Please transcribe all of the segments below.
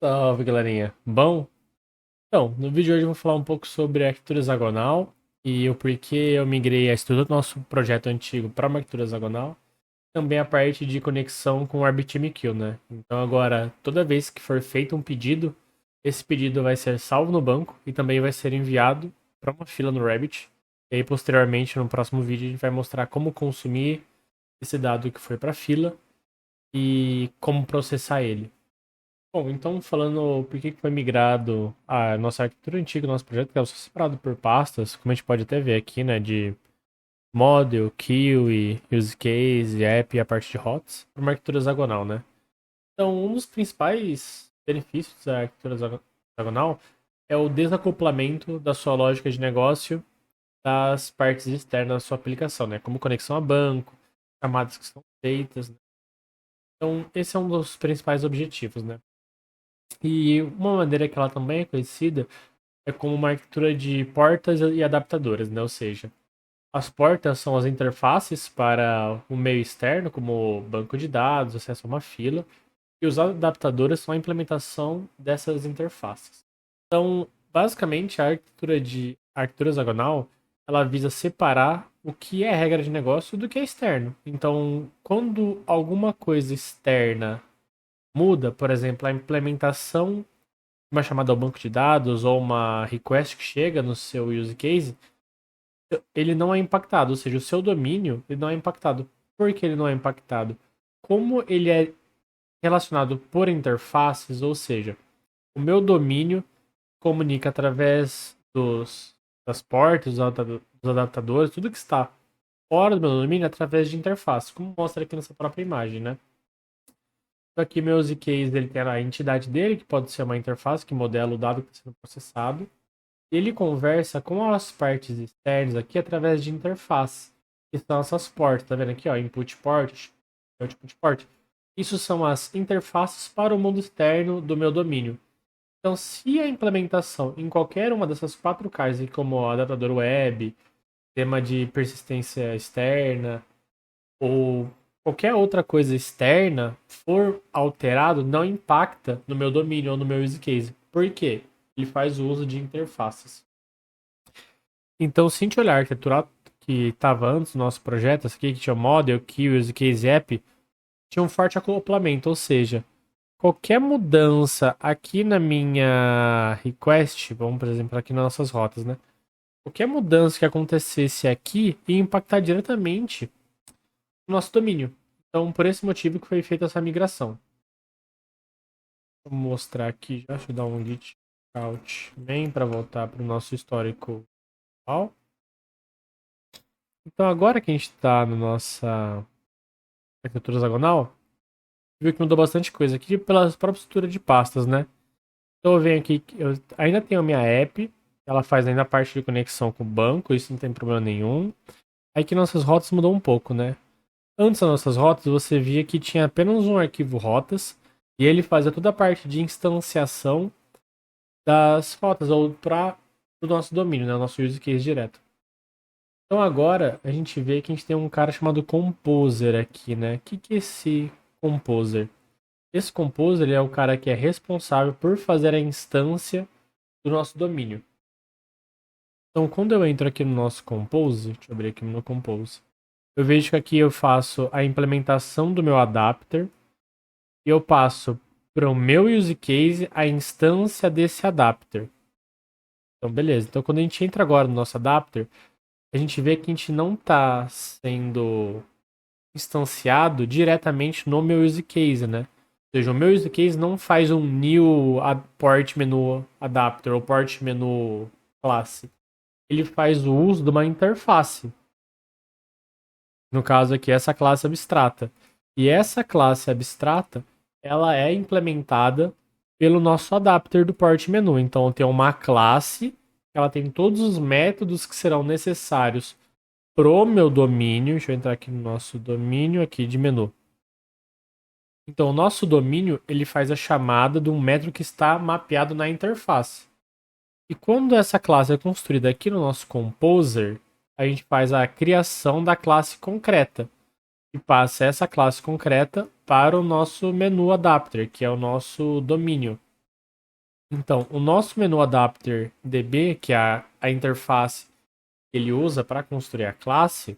Salve, galerinha. Bom, então, no vídeo de hoje eu vou falar um pouco sobre a arquitetura hexagonal e o porquê eu migrei a estrutura do nosso projeto antigo para uma arquitetura hexagonal. Também a parte de conexão com o RabbitMQ, né? Então agora, toda vez que for feito um pedido, esse pedido vai ser salvo no banco e também vai ser enviado para uma fila no Rabbit. E aí, posteriormente, no próximo vídeo, a gente vai mostrar como consumir esse dado que foi para a fila e como processar ele. Bom, então falando por que foi migrado a nossa arquitetura antiga, nosso projeto, que era só separado por pastas, como a gente pode até ver aqui, né, de model, queue, use case, app e a parte de hots, para uma arquitetura hexagonal, né? Então, um dos principais benefícios da arquitetura hexagonal é o desacoplamento da sua lógica de negócio das partes externas da sua aplicação, né? Como conexão a banco, chamadas que são feitas, né? Então, esse é um dos principais objetivos, né? E uma maneira que ela também é conhecida é como uma arquitetura de portas e adaptadoras, né? Ou seja, as portas são as interfaces para o meio externo, como banco de dados, acesso a uma fila, e os adaptadores são a implementação dessas interfaces. Então, basicamente, a arquitetura hexagonal, ela visa separar o que é regra de negócio do que é externo. Então, quando alguma coisa externa muda, por exemplo, a implementação de uma chamada ao banco de dados ou uma request que chega no seu use case, ele não é impactado, ou seja, o seu domínio ele não é impactado. Por que ele não é impactado? Como ele é relacionado por interfaces, ou seja, o meu domínio comunica através das portas, dos adaptadores, tudo que está fora do meu domínio através de interface, como mostra aqui nessa própria imagem, né? Aqui meu use case ele tem a entidade dele, que pode ser uma interface que modela o dado que está sendo processado. Ele conversa com as partes externas aqui através de interface, que são essas portas, tá vendo aqui, ó, input port, output port. Isso são as interfaces para o mundo externo do meu domínio. Então, se a implementação em qualquer uma dessas quatro caixas, como adaptador web, tema de persistência externa, ou qualquer outra coisa externa for alterado, não impacta no meu domínio ou no meu use case. Por quê? Ele faz o uso de interfaces. Então, se a gente olhar a arquitetura que estava antes do nosso projeto, essa aqui que tinha Model, Queue, Use Case App, tinha um forte acoplamento, ou seja, qualquer mudança aqui na minha request, vamos por exemplo aqui nas nossas rotas, né? Qualquer mudança que acontecesse aqui ia impactar diretamente no nosso domínio. Então, por esse motivo que foi feita essa migração. Vou mostrar aqui já, deixa eu dar um git out main para voltar para o nosso histórico atual. Então, agora que a gente está na nossa arquitetura hexagonal, viu que mudou bastante coisa aqui pela própria estrutura de pastas, né? Então, eu venho aqui, eu ainda tenho a minha app, ela faz ainda a parte de conexão com o banco, isso não tem problema nenhum. Aí que nossas rotas mudou um pouco, né? Antes das nossas rotas, você via que tinha apenas um arquivo rotas e ele fazia toda a parte de instanciação das rotas ou para o nosso domínio, né? O nosso use case direto. Então agora a gente vê que a gente tem um cara chamado Composer aqui, né? O que é esse Composer? Esse Composer ele é o cara que é responsável por fazer a instância do nosso domínio. Então quando eu entro aqui no nosso Compose, deixa eu abrir aqui no Compose, eu vejo que aqui eu faço a implementação do meu adapter e eu passo para o meu use case a instância desse adapter. Então, beleza. Então, quando a gente entra agora no nosso adapter, a gente vê que a gente não está sendo instanciado diretamente no meu use case, né? Ou seja, o meu use case não faz um new port menu adapter ou port menu classe. Ele faz o uso de uma interface. No caso aqui, essa classe abstrata. E essa classe abstrata, ela é implementada pelo nosso adapter do port menu. Então, tem uma classe, ela tem todos os métodos que serão necessários pro meu domínio. Deixa eu entrar aqui no nosso domínio aqui de menu. Então, o nosso domínio, ele faz a chamada de um método que está mapeado na interface. E quando essa classe é construída aqui no nosso Composer, a gente faz a criação da classe concreta e passa essa classe concreta para o nosso menu adapter, que é o nosso domínio. Então, o nosso menu adapter DB, que é a interface que ele usa para construir a classe,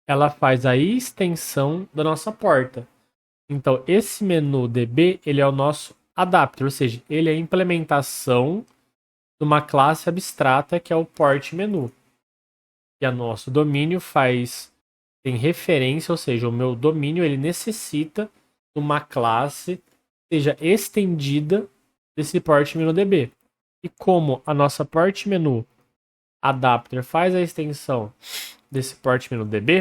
ela faz a extensão da nossa porta. Então, esse menu DB, ele é o nosso adapter, ou seja, ele é a implementação de uma classe abstrata que é o port menu. E o nosso domínio tem referência, ou seja, o meu domínio ele necessita de uma classe que seja estendida desse port menu DB. E como a nossa port menu adapter faz a extensão desse port menu DB,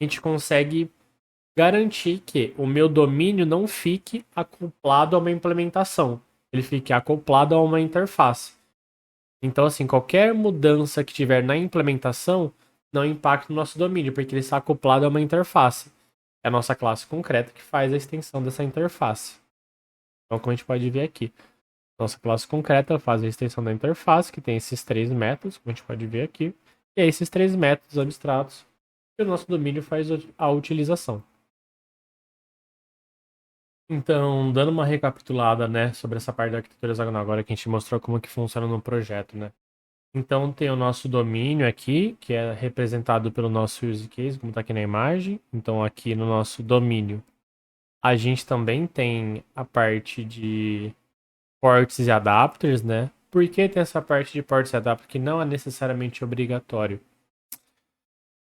a gente consegue garantir que o meu domínio não fique acoplado a uma implementação. Ele fique acoplado a uma interface. Então, assim, qualquer mudança que tiver na implementação não impacta o nosso domínio, porque ele está acoplado a uma interface. É a nossa classe concreta que faz a extensão dessa interface. Então, como a gente pode ver aqui, nossa classe concreta faz a extensão da interface, que tem esses 3 métodos, como a gente pode ver aqui. E é esses 3 métodos abstratos que o nosso domínio faz a utilização. Então, dando uma recapitulada, né, sobre essa parte da arquitetura hexagonal agora que a gente mostrou como que funciona no projeto, né? Então, tem o nosso domínio aqui, que é representado pelo nosso use case, como está aqui na imagem. Então, aqui no nosso domínio, a gente também tem a parte de ports e adapters, né? Por que tem essa parte de ports e adapters que não é necessariamente obrigatório?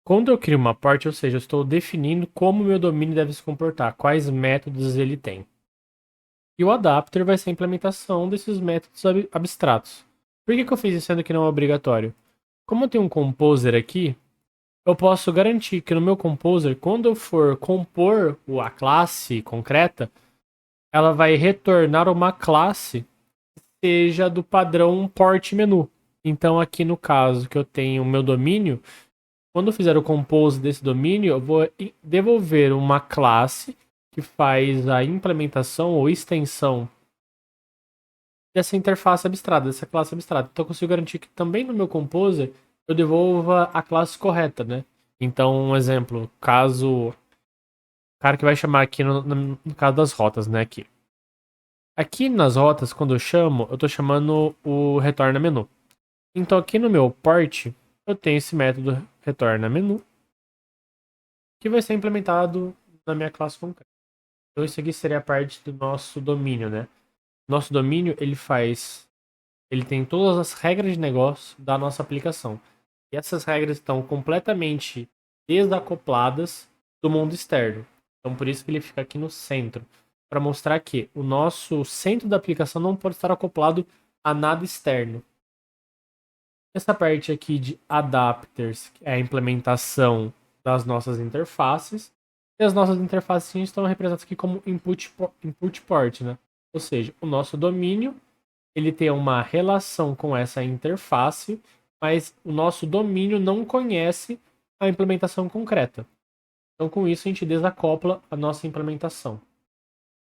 Quando eu crio uma port, ou seja, eu estou definindo como o meu domínio deve se comportar, quais métodos ele tem. E o adapter vai ser a implementação desses métodos abstratos. Por que eu fiz isso sendo que não é obrigatório? Como eu tenho um composer aqui, eu posso garantir que no meu composer, quando eu for compor a classe concreta, ela vai retornar uma classe que seja do padrão port menu. Então aqui no caso que eu tenho o meu domínio, quando eu fizer o compose desse domínio, eu vou devolver uma classe que faz a implementação ou extensão dessa interface abstrata, dessa classe abstrata. Então eu consigo garantir que também no meu composer eu devolva a classe correta, né? Então, um exemplo, caso... O cara que vai chamar aqui no caso das rotas, né? Aqui nas rotas, quando eu chamo, eu tô chamando o retorna menu. Então aqui no meu port, eu tenho esse método retorna menu, que vai ser implementado na minha classe concreta. Então isso aqui seria a parte do nosso domínio, né? Nosso domínio, ele tem todas as regras de negócio da nossa aplicação. E essas regras estão completamente desacopladas do mundo externo. Então por isso que ele fica aqui no centro, para mostrar que o nosso centro da aplicação não pode estar acoplado a nada externo. Essa parte aqui de adapters é a implementação das nossas interfaces. E as nossas interfaces estão representadas aqui como input port, né? Ou seja, o nosso domínio ele tem uma relação com essa interface, mas o nosso domínio não conhece a implementação concreta. Então, com isso, a gente desacopla a nossa implementação.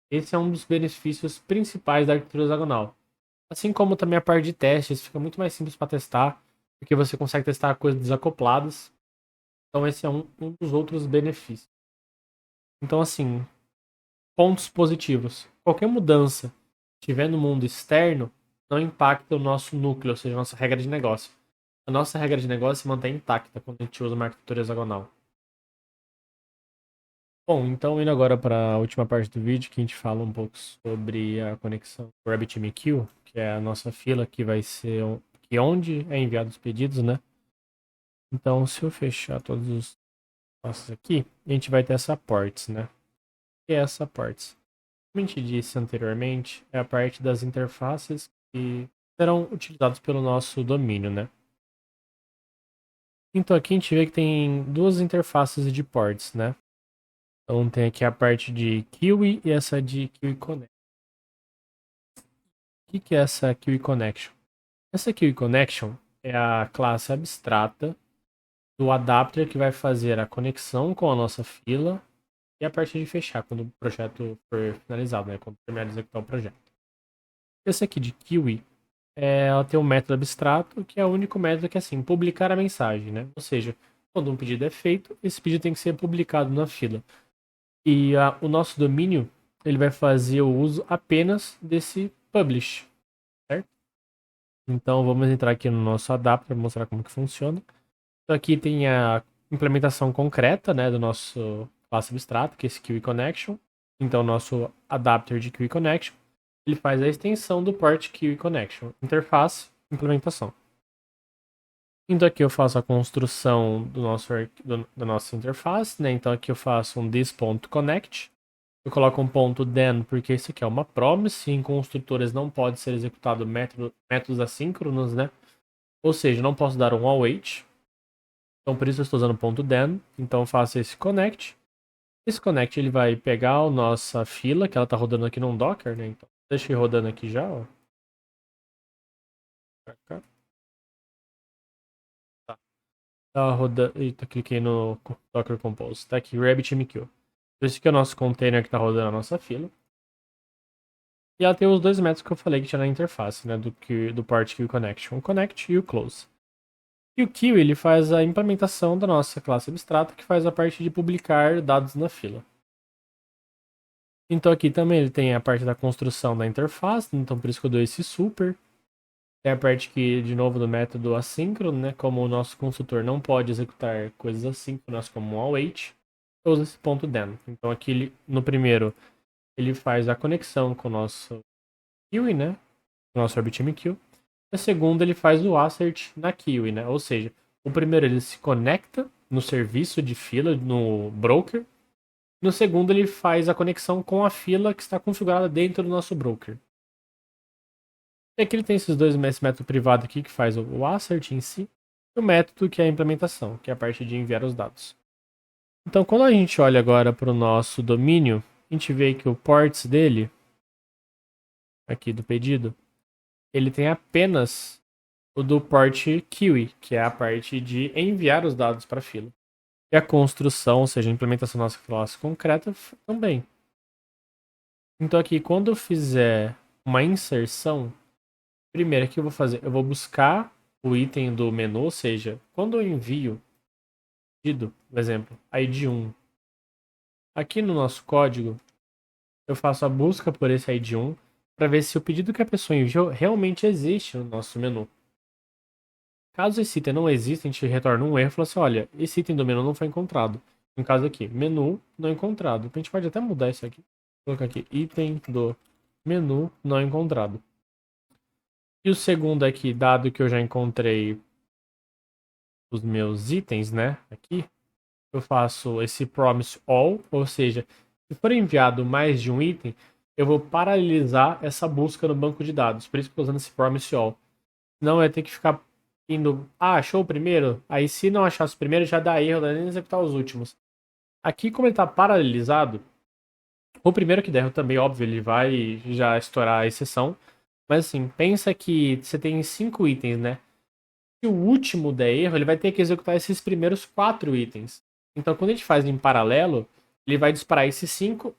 Esse é um dos benefícios principais da arquitetura hexagonal. Assim como também a parte de testes, fica muito mais simples para testar, porque você consegue testar coisas desacopladas. Então, esse é um dos outros benefícios. Então, assim, pontos positivos. Qualquer mudança que tiver no mundo externo não impacta o nosso núcleo, ou seja, a nossa regra de negócio. A nossa regra de negócio se mantém intacta quando a gente usa uma arquitetura hexagonal. Bom, então indo agora para a última parte do vídeo, que a gente fala um pouco sobre a conexão com o RabbitMQ, que é a nossa fila que vai ser onde é enviado os pedidos, né? Então, se eu fechar todos os passos aqui, a gente vai ter essa ports, né? E essa ports, como a gente disse anteriormente, é a parte das interfaces que serão utilizadas pelo nosso domínio, né? Então aqui a gente vê que tem duas interfaces de ports, né? Então tem aqui a parte de Kiwi e essa de Kiwi Connect. O que é essa Kiwi Connection? Essa Kiwi Connection é a classe abstrata do adapter que vai fazer a conexão com a nossa fila e a parte de fechar quando o projeto for finalizado, né? Quando terminar de executar o projeto. Esse aqui de Kiwi, ela tem um método abstrato que é o único método que é assim, publicar a mensagem, né? Ou seja, quando um pedido é feito, esse pedido tem que ser publicado na fila. E o nosso domínio, ele vai fazer o uso apenas desse publish, certo? Então vamos entrar aqui no nosso adapter para mostrar como que funciona. Então aqui tem a implementação concreta, né, do nosso classe abstrato, que é esse QE Connection. Então nosso adapter de QE Connection, ele faz a extensão do port QE Connection, interface, implementação. Então aqui eu faço a construção da nossa interface, né? Então aqui eu faço um this.connect. Eu coloco um ponto then, porque esse aqui é uma promise. Em construtores não pode ser executado métodos assíncronos, né? Ou seja, não posso dar um await. Então por isso eu estou usando ponto then. Então eu faço esse connect. Esse connect ele vai pegar a nossa fila, que ela está rodando aqui num Docker, né? Então deixa eu ir rodando aqui já, ó. Tá rodando. Eita, cliquei no Docker Compose. Tá aqui, RabbitMQ. Esse aqui é o nosso container que tá rodando a nossa fila. E ela tem os dois métodos que eu falei que tinha na interface, né? Do port queue connection. O connect e o close. E o queue, ele faz a implementação da nossa classe abstrata, que faz a parte de publicar dados na fila. Então aqui também ele tem a parte da construção da interface, então por isso que eu dou esse super. Tem a parte aqui, de novo, do método assíncrono, né? Como o nosso consultor não pode executar coisas assíncronas como um await, eu uso esse ponto then. Então aqui, no primeiro, ele faz a conexão com o nosso queue, né? Com o nosso RabbitMQ. No segundo, ele faz o assert na queue, né? Ou seja, o primeiro ele se conecta no serviço de fila, no broker. No segundo, ele faz a conexão com a fila que está configurada dentro do nosso broker. E aqui ele tem esse método privado aqui que faz o assert em si, e o método que é a implementação, que é a parte de enviar os dados. Então, quando a gente olha agora para o nosso domínio, a gente vê que o ports dele, aqui do pedido, ele tem apenas o do port QE, que é a parte de enviar os dados para a fila. E a construção, ou seja, a implementação da nossa classe concreta também. Então aqui, quando eu fizer uma inserção, primeiro, o que eu vou fazer? Eu vou buscar o item do menu, ou seja, quando eu envio pedido, por exemplo, ID 1, aqui no nosso código, eu faço a busca por esse ID 1 para ver se o pedido que a pessoa enviou realmente existe no nosso menu. Caso esse item não exista, a gente retorna um erro e fala assim, olha, esse item do menu não foi encontrado. No caso aqui, menu não encontrado. A gente pode até mudar isso aqui. Vou colocar aqui, item do menu não encontrado. E o segundo aqui, dado que eu já encontrei os meus itens, né, aqui, eu faço esse promise all, ou seja, se for enviado mais de um item, eu vou paralelizar essa busca no banco de dados. Por isso que eu estou usando esse promise all. Não é ter que ficar indo, achou o primeiro? Aí se não achasse o primeiro, já dá erro, dá nem executar os últimos. Aqui, como ele está paralelizado, o primeiro que der erro também, óbvio, ele vai já estourar a exceção. Mas assim, pensa que você tem 5 itens, né? Se o último der erro, ele vai ter que executar esses primeiros 4 itens. Então, quando a gente faz em paralelo, ele vai disparar esses 5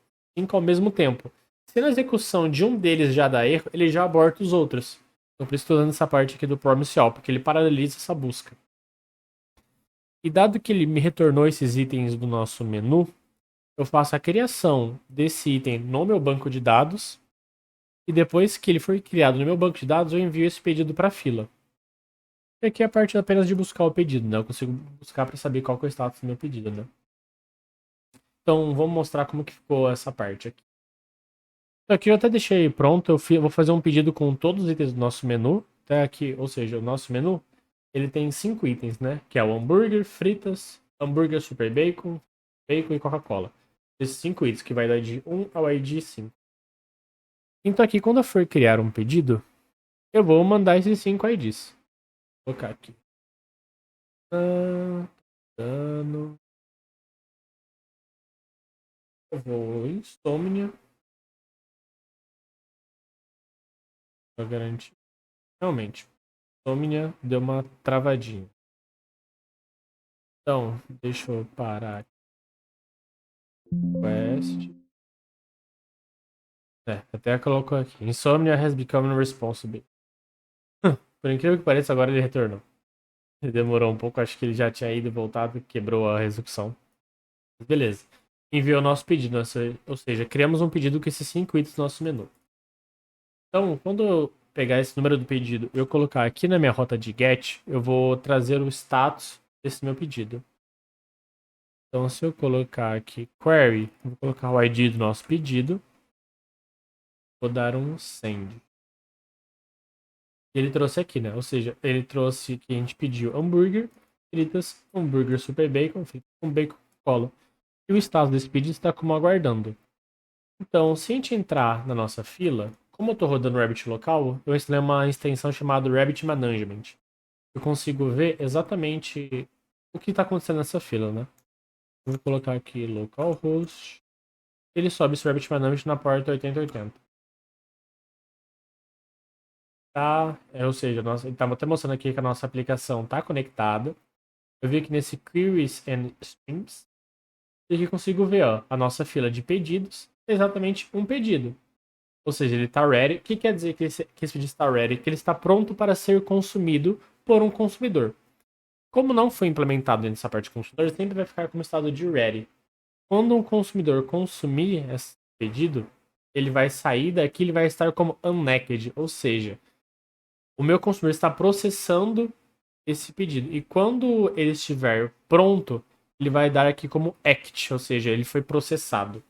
ao mesmo tempo. Se na execução de um deles já dá erro, ele já aborta os outros. Então, por isso estou usando essa parte aqui do promise all, porque ele paraleliza essa busca. E dado que ele me retornou esses itens do nosso menu, eu faço a criação desse item no meu banco de dados. E depois que ele for criado no meu banco de dados, eu envio esse pedido para a fila. E aqui é a parte apenas de buscar o pedido, né? Eu consigo buscar para saber qual que é o status do meu pedido, né? Então, vamos mostrar como que ficou essa parte aqui. Então, aqui eu até deixei pronto, vou fazer um pedido com todos os itens do nosso menu. Até aqui, ou seja, o nosso menu, ele tem 5 itens, né? Que é o hambúrguer, fritas, hambúrguer super bacon, bacon e Coca-Cola. Esses 5 itens, que vai dar de 1 ao ID 5. Então aqui, quando eu for criar um pedido, eu vou mandar esses 5 IDs. Vou colocar aqui. Eu vou em Insomnia. Pra garantir. Realmente, Insomnia deu uma travadinha. Então, deixa eu parar aqui. Quest. Até colocou aqui. Insomnia has become responsible. Por incrível que pareça, agora ele retornou. Ele demorou um pouco, acho que ele já tinha ido e voltado e quebrou a execução. Beleza. Enviou o nosso pedido, ou seja, criamos um pedido com esses 5 itens no nosso menu. Então, quando eu pegar esse número do pedido e eu colocar aqui na minha rota de GET, eu vou trazer o status desse meu pedido. Então, se eu colocar aqui query, eu vou colocar o ID do nosso pedido, vou dar um send. Ele trouxe aqui, né? Ou seja, ele trouxe que a gente pediu hambúrguer, fritas, hambúrguer super bacon, fritas com bacon colo. E o status desse pedido está como aguardando. Então, se a gente entrar na nossa fila, como eu estou rodando o Rabbit local, eu instalei uma extensão chamada Rabbit Management. Eu consigo ver exatamente o que está acontecendo nessa fila, né? Eu vou colocar aqui localhost. Ele sobe esse Rabbit Management na porta 8080. Tá? Ou seja, ele está até mostrando aqui que a nossa aplicação está conectada. Eu vi que nesse Queries and Streams, e aqui consigo ver ó, a nossa fila de pedidos, exatamente um pedido. Ou seja, ele está ready. O que quer dizer que esse pedido está ready? Que ele está pronto para ser consumido por um consumidor. Como não foi implementado dentro dessa parte de consumidor, sempre vai ficar como estado de ready. Quando um consumidor consumir esse pedido, ele vai sair daqui, ele vai estar como unnacked, ou seja, o meu consumidor está processando esse pedido. E quando ele estiver pronto, ele vai dar aqui como act, ou seja, ele foi processado.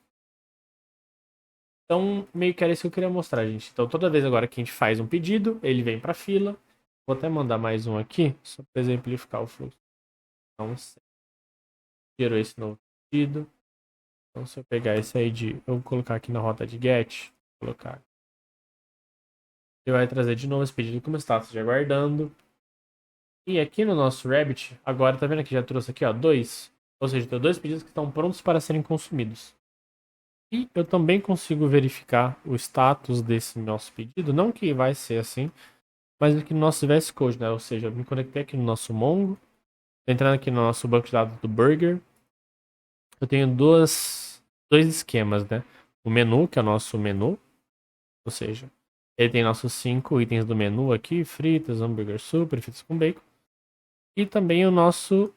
Então, meio que era isso que eu queria mostrar, gente. Então, toda vez agora que a gente faz um pedido, ele vem para a fila. Vou até mandar mais um aqui, só para exemplificar o fluxo. Então, gerou esse novo pedido. Então, se eu pegar esse aí eu vou colocar aqui na rota de get, colocar. Ele vai trazer de novo esse pedido como status de aguardando. E aqui no nosso Rabbit, agora tá vendo que já trouxe aqui, ó, dois. Ou seja, tem dois pedidos que estão prontos para serem consumidos. E eu também consigo verificar o status desse nosso pedido, não que vai ser assim, mas aqui no nosso VS Code, né? Ou seja, eu me conectei aqui no nosso Mongo, tô entrando aqui no nosso banco de dados do Burger. Eu tenho dois esquemas, né? O menu, que é o nosso menu, ou seja, ele tem nossos 5 itens do menu aqui, fritas, hambúrguer super, fritas com bacon. E também o nosso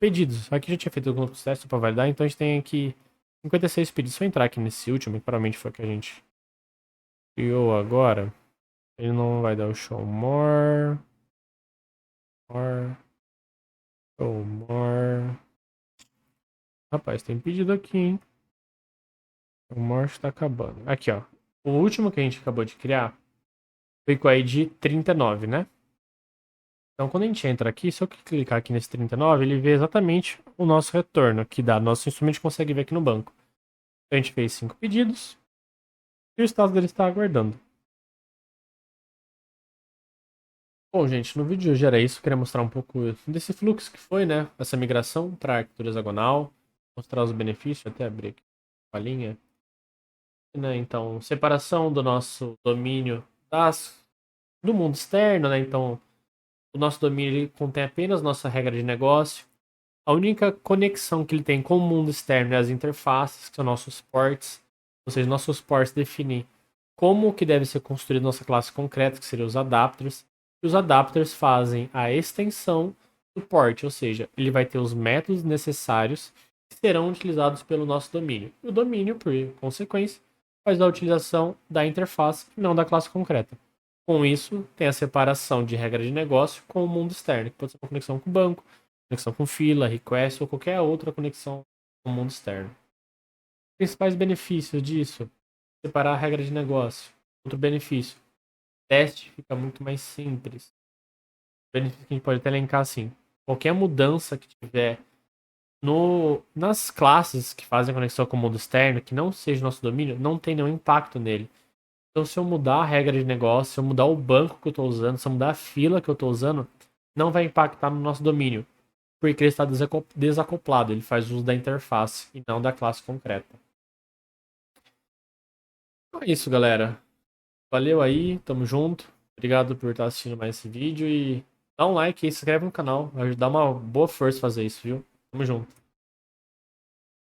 pedidos. Aqui já tinha feito alguns testes para validar, então a gente tem aqui 56 pedidos. Se eu entrar aqui nesse último, que provavelmente foi o que a gente criou agora, ele não vai dar o show more. Show more. Rapaz, tem pedido aqui, hein? O more está acabando. Aqui, ó. O último que a gente acabou de criar foi com a ID 39, né? Então, quando a gente entra aqui, se eu clicar aqui nesse 39, ele vê exatamente o nosso retorno que dá. Nosso instrumento consegue ver aqui no banco. A gente fez 5 pedidos e o status dele está aguardando. Bom, gente, no vídeo de hoje era isso. Eu queria mostrar um pouco desse fluxo que foi, né? Essa migração para a arquitetura hexagonal. Mostrar os benefícios. Até abrir aqui a linha. Né? Então, separação do nosso domínio do mundo externo, né? Então, o nosso domínio ele contém apenas nossa regra de negócio. A única conexão que ele tem com o mundo externo é as interfaces, que são nossos ports. Ou seja, nossos ports definem como que deve ser construída nossa classe concreta, que seriam os adapters. E os adapters fazem a extensão do port, ou seja, ele vai ter os métodos necessários que serão utilizados pelo nosso domínio. E o domínio, por consequência, faz a utilização da interface e não da classe concreta. Com isso, tem a separação de regra de negócio com o mundo externo, que pode ser uma conexão com o banco, conexão com fila, request ou qualquer outra conexão com o mundo externo. Os principais benefícios disso: separar a regra de negócio. Outro benefício: teste fica muito mais simples. Benefício que a gente pode até elencar assim: qualquer mudança que tiver nas classes que fazem conexão com o mundo externo, que não seja nosso domínio, não tem nenhum impacto nele. Então, se eu mudar a regra de negócio, se eu mudar o banco que eu estou usando, se eu mudar a fila que eu estou usando, não vai impactar no nosso domínio, porque ele está desacoplado, ele faz uso da interface e não da classe concreta. Então é isso, galera. Valeu aí, tamo junto. Obrigado por estar assistindo mais esse vídeo e dá um like e se inscreve no canal. Vai ajudar uma boa força fazer isso, viu? Tamo junto.